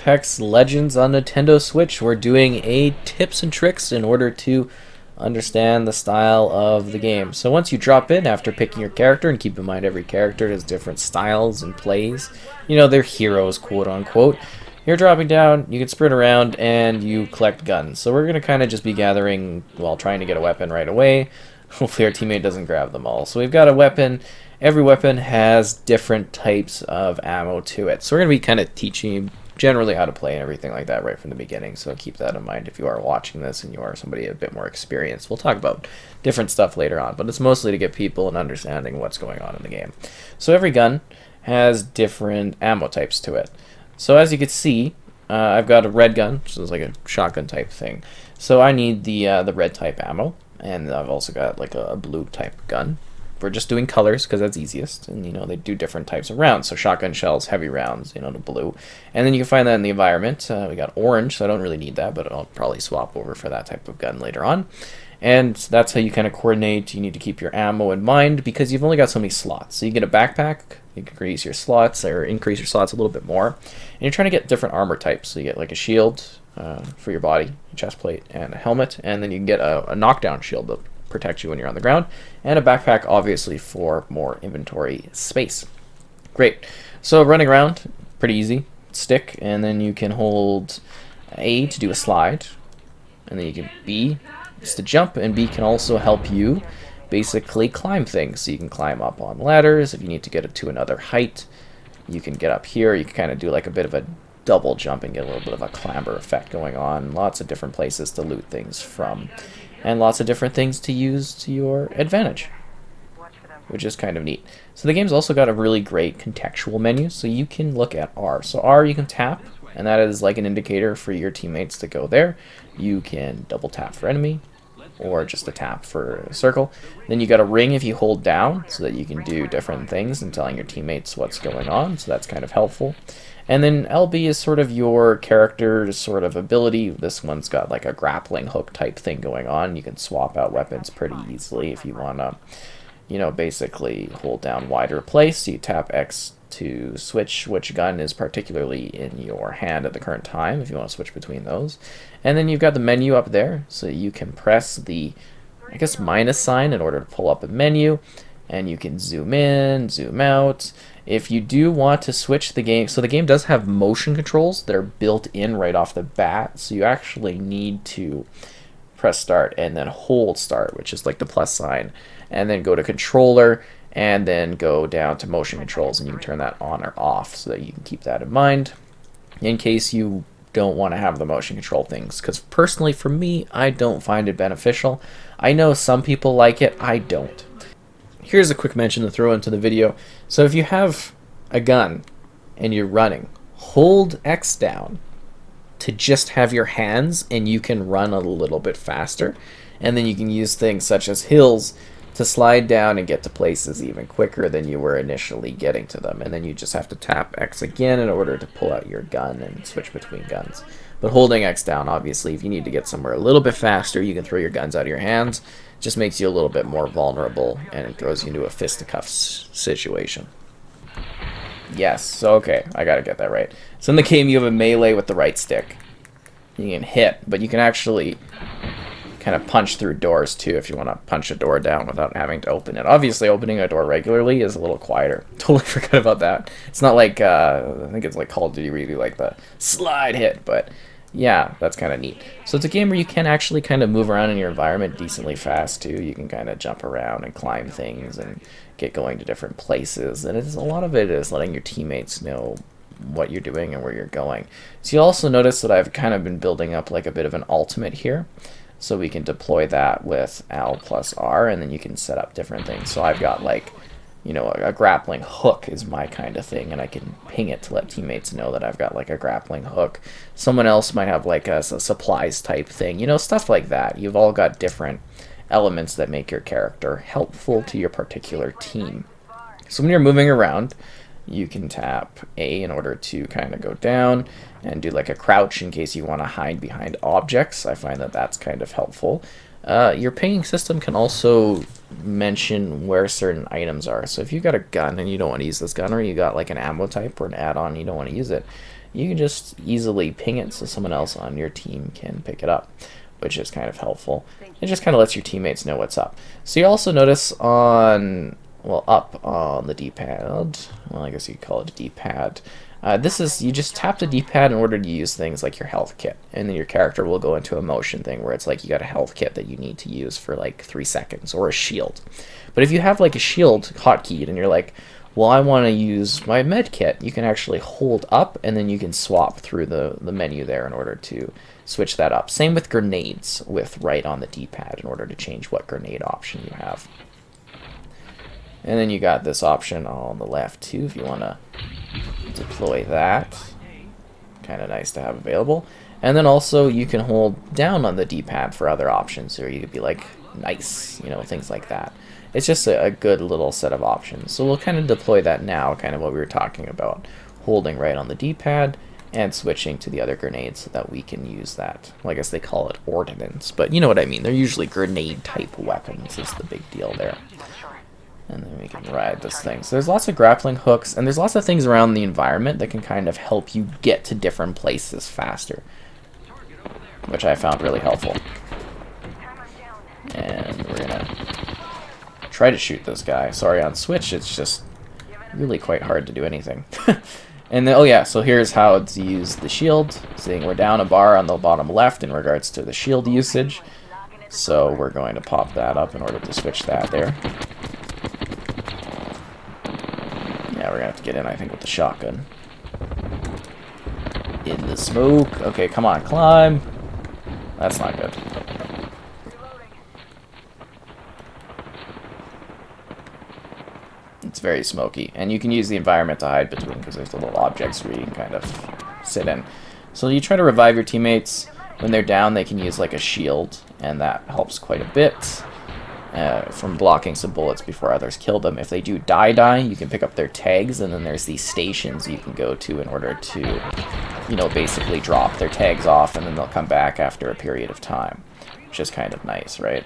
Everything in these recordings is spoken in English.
Apex Legends on Nintendo Switch. We're doing a tips and tricks in order to understand the style of the game. So once you drop in after picking your character, and keep in mind every character has different styles and plays, you know, they're heroes, quote unquote. You're dropping down, you can sprint around, and you collect guns. So we're going to kind of just be gathering while trying to get a weapon right away. Hopefully our teammate doesn't grab them all. So we've got a weapon. Every weapon has different types of ammo to it. So we're going to be kind of teaching you generally how to play and everything like that right from the beginning. So keep that in mind if you are watching this and you are somebody a bit more experienced. We'll talk about different stuff later on, but it's mostly to get people an understanding of what's going on in the game. So every gun has different ammo types to it. So as you can see, I've got a red gun, which is like a shotgun type thing. So I need the red type ammo, and I've also got like a blue type gun. We're just doing colors because that's easiest, and you know they do different types of rounds. So shotgun shells, heavy rounds, you know, the blue, and then you can find that in the environment. We got orange, so I don't really need that, but I'll probably swap over for that type of gun later on. And that's how you kind of coordinate. You need to keep your ammo in mind because you've only got so many slots. So you get a backpack, you can increase your slots or increase your slots a little bit more. And you're trying to get different armor types. So you get like a shield for your body, a chest plate, and a helmet. And then you can get a knockdown shield that protects you when you're on the ground. And a backpack, obviously, for more inventory space. Great. So running around, pretty easy. Stick, and then you can hold A to do a slide. And then you can B is to jump, and B can also help you basically climb things. So you can climb up on ladders if you need to get it to another height. You can get up here. You can kind of do like a bit of a double jump and get a little bit of a clamber effect going on. Lots of different places to loot things from, and lots of different things to use to your advantage, which is kind of neat. So the game's also got a really great contextual menu, so you can look at R. So R you can tap, and that is like an indicator for your teammates to go there. You can double tap for enemy, or just a tap for a circle. Then you got a ring if you hold down, so that you can do different things and telling your teammates what's going on, so that's kind of helpful. And then LB is sort of your character's sort of ability. This one's got like a grappling hook type thing going on. You can swap out weapons pretty easily if you want to, you know, basically hold down wider place. You tap X to switch which gun is particularly in your hand at the current time if you want to switch between those. And then you've got the menu up there, so you can press the, I guess, minus sign in order to pull up a menu, and you can zoom in, zoom out. If you do want to switch the game, so the game does have motion controls that are built in right off the bat, so you actually need to press start and then hold start, which is like the plus sign, and then go to controller and then go down to motion controls, and you can turn that on or off so that you can keep that in mind in case you don't want to have the motion control things, because personally for me I don't find it beneficial. I know some people like it, I don't. Here's a quick mention to throw into the video. So if you have a gun and you're running, hold X down to just have your hands, and you can run a little bit faster, and then you can use things such as hills to slide down and get to places even quicker than you were initially getting to them. And then you just have to tap X again in order to pull out your gun and switch between guns. But holding X down, obviously, if you need to get somewhere a little bit faster, you can throw your guns out of your hands. It just makes you a little bit more vulnerable, and it throws you into a fisticuffs situation. Yes, so okay, I gotta get that right. So in the game, you have a melee with the right stick. You can hit, but you can actually kind of punch through doors too if you want to punch a door down without having to open it. Obviously, opening a door regularly is a little quieter. Totally forgot about that. It's not like, I think it's like Call of Duty where you do like the slide hit, but yeah, that's kind of neat. So it's a game where you can actually kind of move around in your environment decently fast too. You can kind of jump around and climb things and get going to different places, and a lot of it is letting your teammates know what you're doing and where you're going. So you'll also notice that I've kind of been building up like a bit of an ultimate here. So we can deploy that with L plus R, and then you can set up different things. So I've got like, you know, a grappling hook is my kind of thing, and I can ping it to let teammates know that I've got like a grappling hook. Someone else might have like a supplies type thing, you know, stuff like that. You've all got different elements that make your character helpful to your particular team. So when you're moving around, you can tap A in order to kind of go down and do like a crouch in case you want to hide behind objects. I find that that's kind of helpful. Your pinging system can also mention where certain items are. So if you got a gun and you don't want to use this gun, or you got like an ammo type or an add-on, you don't want to use it, you can just easily ping it so someone else on your team can pick it up, which is kind of helpful. It just kind of lets your teammates know what's up. So you also notice on, well, up on the D-pad, well, I guess you could call it a D-pad. This is, you just tap the D-pad in order to use things like your health kit, and then your character will go into a motion thing where it's like you got a health kit that you need to use for like 3 seconds, or a shield. But if you have like a shield hotkeyed and you're like, well, I want to use my med kit, you can actually hold up and then you can swap through the menu there in order to switch that up. Same with grenades, with right on the D-pad in order to change what grenade option you have. And then you got this option on the left too if you want to deploy that. Kind of nice to have available. And then also you can hold down on the D-pad for other options, or you could be like, nice, you know, things like that. It's just a good little set of options. So we'll kind of deploy that now, kind of what we were talking about, holding right on the D-pad and switching to the other grenades so that we can use that. Well, I guess they call it ordnance, but you know what I mean. They're usually grenade type weapons is the big deal there. And then we can ride this thing. So there's lots of grappling hooks, and there's lots of things around the environment that can kind of help you get to different places faster, which I found really helpful. And we're gonna try to shoot this guy. Sorry, on Switch it's just really quite hard to do anything. And then, oh yeah, so here's how to use the shield. Seeing we're down a bar on the bottom left in regards to the shield usage. So we're going to pop that up in order to switch that there. Yeah, we're gonna have to get in, I think, with the shotgun. In the smoke. Okay, come on, climb. That's not good. It's very smoky, and you can use the environment to hide between because there's little objects where you can kind of sit in. So you try to revive your teammates. When they're down, they can use like a shield, and that helps quite a bit from blocking some bullets before others kill them. If they do die, you can pick up their tags, and then there's these stations you can go to in order to, you know, basically drop their tags off, and then they'll come back after a period of time, which is kind of nice, right?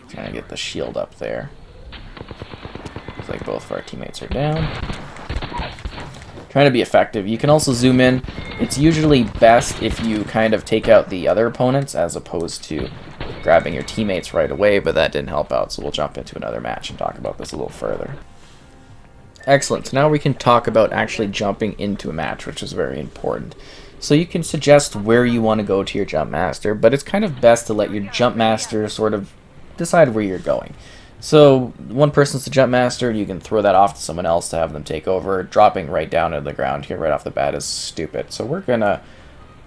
Trying to get the shield up there. Looks like both of our teammates are down. Trying to be effective. You can also zoom in. It's usually best if you kind of take out the other opponents as opposed to grabbing your teammates right away, but that didn't help out, so we'll jump into another match and talk about this a little further. Excellent. So now we can talk about actually jumping into a match, which is very important. So you can suggest where you want to go to your jump master, but it's kind of best to let your jump master sort of decide where you're going. So one person's the jump master, you can throw that off to someone else to have them take over. Dropping right down to the ground here right off the bat is stupid. So we're going to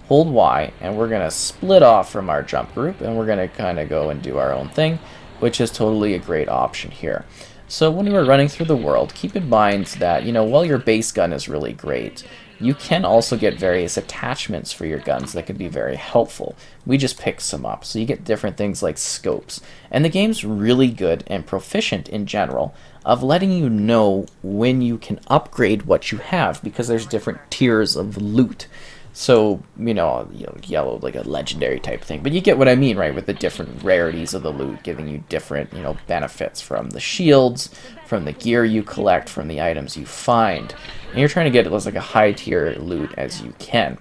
hold Y, and we're going to split off from our jump group, and we're going to kind of go and do our own thing, which is totally a great option here. So when we're running through the world, keep in mind that, you know, while your base gun is really great, you can also get various attachments for your guns that can be very helpful. We just picked some up, so you get different things like scopes. And the game's really good and proficient in general of letting you know when you can upgrade what you have, because there's different tiers of loot. So, you know, yellow, like a legendary type thing. But you get what I mean, right, with the different rarities of the loot, giving you different, you know, benefits from the shields, from the gear you collect, from the items you find. And you're trying to get as like a high tier loot as you can.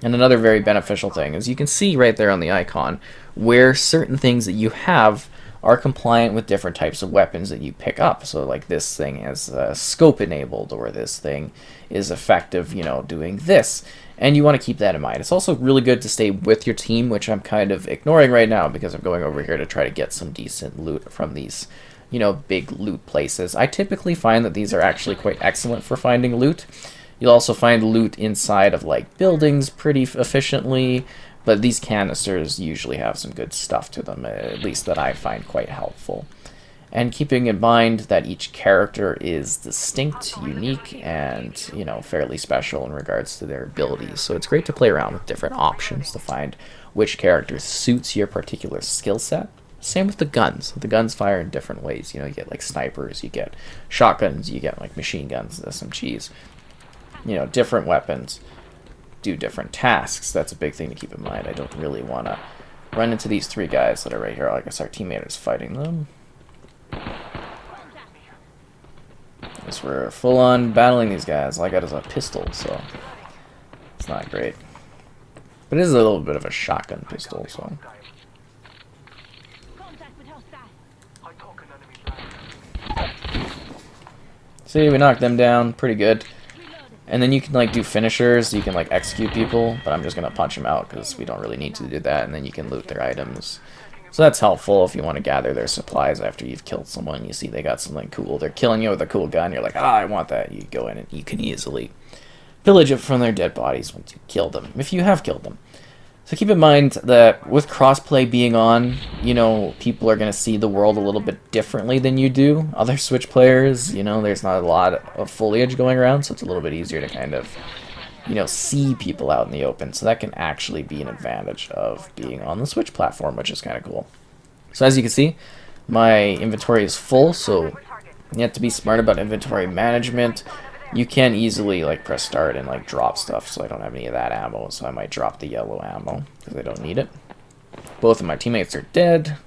And another very beneficial thing is you can see right there on the icon where certain things that you have are compliant with different types of weapons that you pick up. So like this thing has scope enabled, or this thing is effective, you know, doing this. And you want to keep that in mind. It's also really good to stay with your team, which I'm kind of ignoring right now because I'm going over here to try to get some decent loot from these, you know, big loot places. I typically find that these are actually quite excellent for finding loot. You'll also find loot inside of like buildings pretty efficiently, but these canisters usually have some good stuff to them, at least that I find quite helpful. And keeping in mind that each character is distinct, unique, and, you know, fairly special in regards to their abilities. So it's great to play around with different options to find which character suits your particular skill set. Same with the guns. The guns fire in different ways. You know, you get like snipers, you get shotguns, you get like machine guns, SMGs. You know, different weapons do different tasks. That's a big thing to keep in mind. I don't really want to run into these three guys that are right here. I guess our teammate is fighting them. Because we're full on battling these guys. All I got is a pistol, so it's not great. But it is a little bit of a shotgun pistol, so. See, we knocked them down pretty good. And then you can like do finishers, you can like execute people, but I'm just going to punch them out because we don't really need to do that, and then you can loot their items. So that's helpful if you want to gather their supplies after you've killed someone. You see they got something cool, they're killing you with a cool gun, you're like, ah, I want that. You go in and you can easily pillage it from their dead bodies once you kill them, if you have killed them. So keep in mind that with crossplay being on, you know, people are going to see the world a little bit differently than you do. Other Switch players, you know, there's not a lot of foliage going around, so it's a little bit easier to kind of, you know, see people out in the open. So that can actually be an advantage of being on the Switch platform, which is kind of cool. So as you can see, my inventory is full, so you have to be smart about inventory management. You can easily like press start and like drop stuff, so I don't have any of that ammo, so I might drop the yellow ammo because I don't need it. Both of my teammates are dead.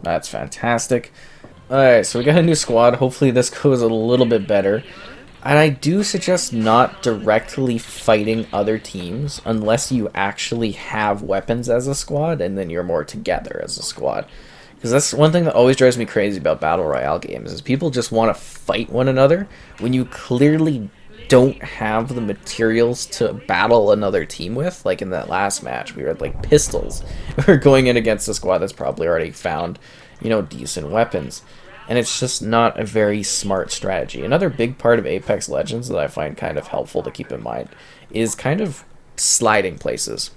That's fantastic. Alright, so we got a new squad. Hopefully this goes a little bit better. And I do suggest not directly fighting other teams unless you actually have weapons as a squad and then you're more together as a squad. Because that's one thing that always drives me crazy about Battle Royale games, is people just want to fight one another when you clearly don't have the materials to battle another team with. Like in that last match, we had like pistols. We're going in against a squad that's probably already found, you know, decent weapons. And it's just not a very smart strategy. Another big part of Apex Legends that I find kind of helpful to keep in mind is kind of sliding places.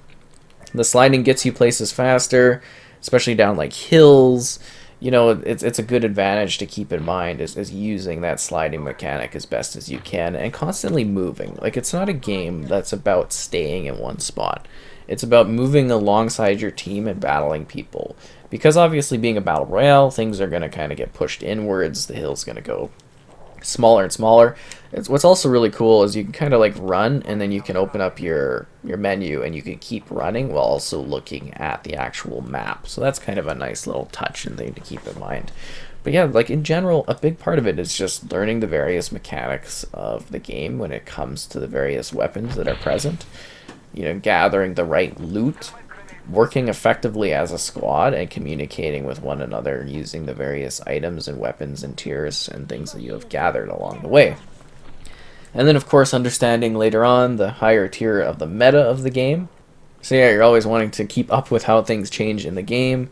The sliding gets you places faster, especially down like hills. You know, it's a good advantage to keep in mind is using that sliding mechanic as best as you can and constantly moving. Like, it's not a game that's about staying in one spot. It's about moving alongside your team and battling people. Because obviously being a battle royale, things are going to kind of get pushed inwards. The hill's going to go smaller and smaller. What's also really cool is you can kind of like run, and then you can open up your menu and you can keep running while also looking at the actual map. So that's kind of a nice little touch and thing to keep in mind. But yeah, like in general, a big part of it is just learning the various mechanics of the game when it comes to the various weapons that are present. You know, gathering the right loot, working effectively as a squad, and communicating with one another using the various items and weapons and tiers and things that you have gathered along the way. And then, of course, understanding later on the higher tier of the meta of the game. So yeah, you're always wanting to keep up with how things change in the game.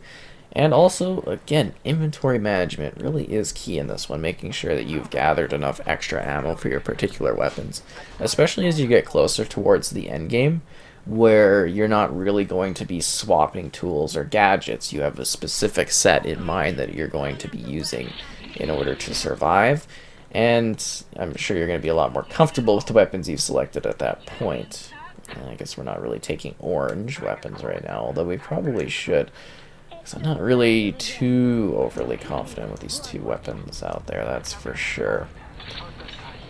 And also, again, inventory management really is key in this one, making sure that you've gathered enough extra ammo for your particular weapons, especially as you get closer towards the end game, where you're not really going to be swapping tools or gadgets. You have a specific set in mind that you're going to be using in order to survive, and I'm sure you're going to be a lot more comfortable with the weapons you've selected at that point. And I guess we're not really taking orange weapons right now, although we probably should, because I'm not really too overly confident with these two weapons out there, that's for sure.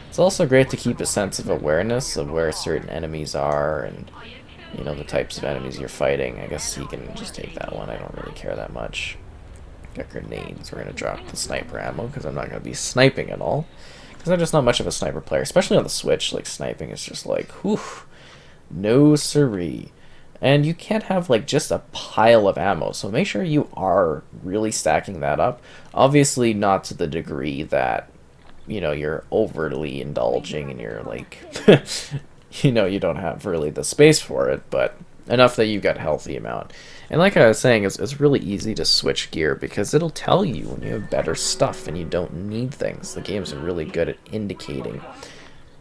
It's also great to keep a sense of awareness of where certain enemies are and, you know, the types of enemies you're fighting. I guess he can just take that one. I don't really care that much. Got grenades. We're going to drop the sniper ammo because I'm not going to be sniping at all. Because I'm just not much of a sniper player. Especially on the Switch, like, sniping is just like, whew, no siree. And you can't have, like, just a pile of ammo. So make sure you are really stacking that up. Obviously not to the degree that, you know, you're overly indulging and you're like, you know, you don't have really the space for it, but enough that you've got a healthy amount. And like I was saying, it's really easy to switch gear because it'll tell you when you have better stuff and you don't need things. The games are really good at indicating,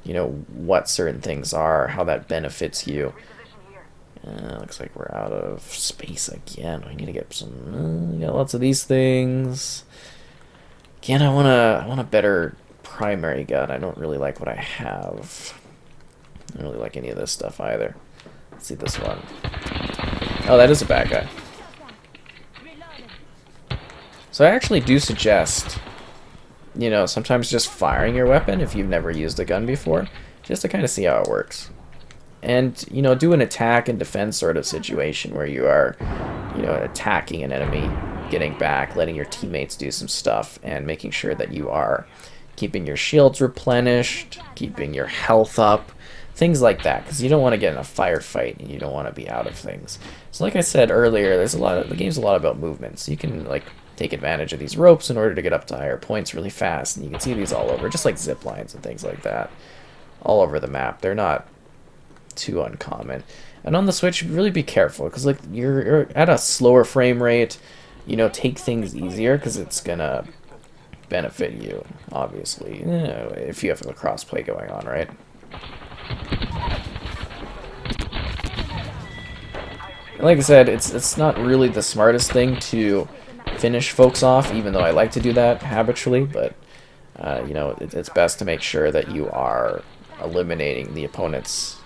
you know, what certain things are, how that benefits you. Looks like we're out of space again. We need to get some, got lots of these things. Again, I want a better primary gun. I don't really like what I have. I don't really like any of this stuff either. Let's see this one. Oh, that is a bad guy. So I actually do suggest, you know, sometimes just firing your weapon if you've never used a gun before, just to kind of see how it works. And, you know, do an attack and defense sort of situation where you are, you know, attacking an enemy, getting back, letting your teammates do some stuff, and making sure that you are, keeping your shields replenished, keeping your health up, things like that, because you don't want to get in a firefight and you don't want to be out of things. So like I said earlier, the game's a lot about movement, so you can like take advantage of these ropes in order to get up to higher points really fast, and you can see these all over, just like zip lines and things like that, all over the map. They're not too uncommon. And on the Switch, really be careful, because like you're at a slower frame rate. You know, take things easier, because it's gonna benefit you, obviously, if you have a crossplay going on, right? Like I said, it's not really the smartest thing to finish folks off, even though I like to do that habitually, but you know, it's best to make sure that you are eliminating the opponents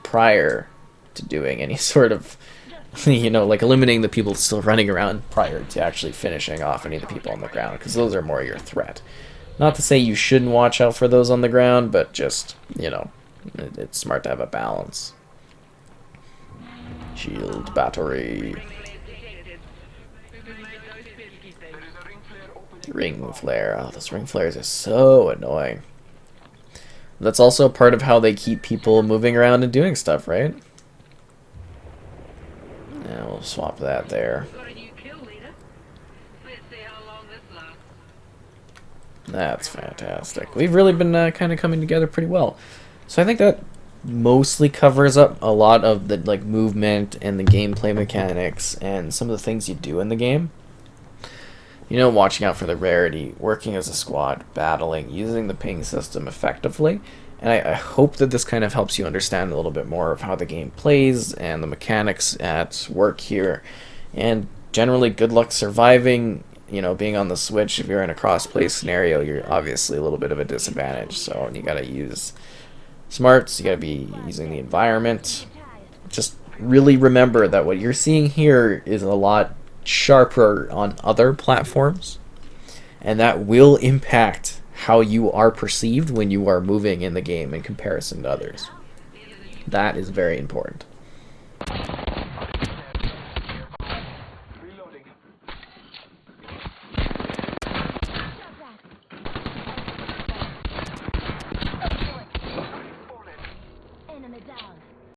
prior to doing any sort of, you know, like eliminating the people still running around prior to actually finishing off any of the people on the ground, because those are more your threat. Not to say you shouldn't watch out for those on the ground, but just, you know, it's smart to have a balance. Shield battery. Ring flare. Oh, those ring flares are so annoying. That's also part of how they keep people moving around and doing stuff, right? Yeah, we'll swap that there. That's fantastic. We've really been kind of coming together pretty well. So I think that mostly covers up a lot of the like movement and the gameplay mechanics and some of the things you do in the game. You know, watching out for the rarity, working as a squad, battling, using the ping system effectively. And I hope that this kind of helps you understand a little bit more of how the game plays and the mechanics at work here. And generally, good luck surviving. You know, being on the Switch, if you're in a cross-play scenario, you're obviously a little bit of a disadvantage. So you gotta use smarts, you gotta be using the environment. Just really remember that what you're seeing here is a lot sharper on other platforms, and that will impact how you are perceived when you are moving in the game in comparison to others. That is very important.